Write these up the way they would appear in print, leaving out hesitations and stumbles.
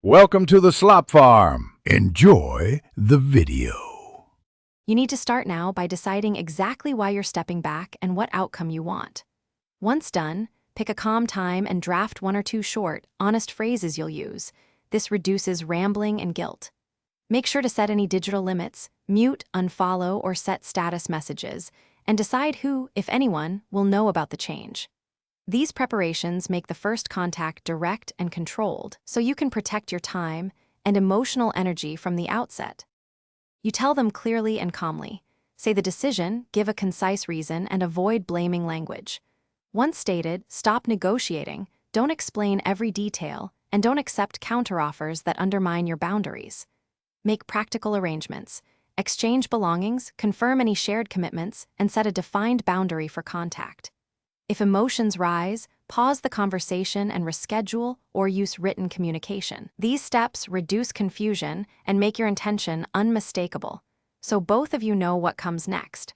Welcome to the Slop Farm. Enjoy the video. You need to start now by deciding exactly why you're stepping back and what outcome you want. Once done, pick a calm time and draft 1 or 2 short, honest phrases you'll use. This reduces rambling and guilt. Make sure to set any digital limits, mute, unfollow, or set status messages, and decide who, if anyone, will know about the change. These preparations make the first contact direct and controlled, so you can protect your time and emotional energy from the outset. You tell them clearly and calmly. Say the decision, give a concise reason, and avoid blaming language. Once stated, stop negotiating, don't explain every detail, and don't accept counteroffers that undermine your boundaries. Make practical arrangements. Exchange belongings, confirm any shared commitments, and set a defined boundary for contact. If emotions rise, pause the conversation and reschedule or use written communication. These steps reduce confusion and make your intention unmistakable, so both of you know what comes next.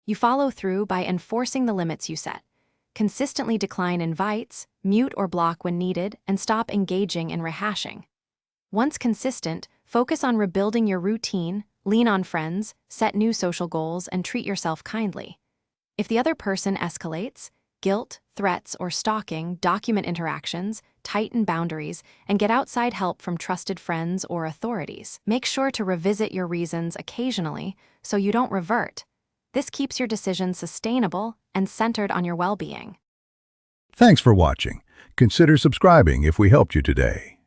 You follow through by enforcing the limits you set. Consistently decline invites, mute or block when needed, and stop engaging in rehashing. Once consistent, focus on rebuilding your routine, lean on friends, set new social goals, and treat yourself kindly. If the other person escalates, guilt, threats, or stalking, document interactions, tighten boundaries, and get outside help from trusted friends or authorities. Make sure to revisit your reasons occasionally so you don't revert. This keeps your decisions sustainable and centered on your well-being. Thanks for watching. Consider subscribing if we helped you today.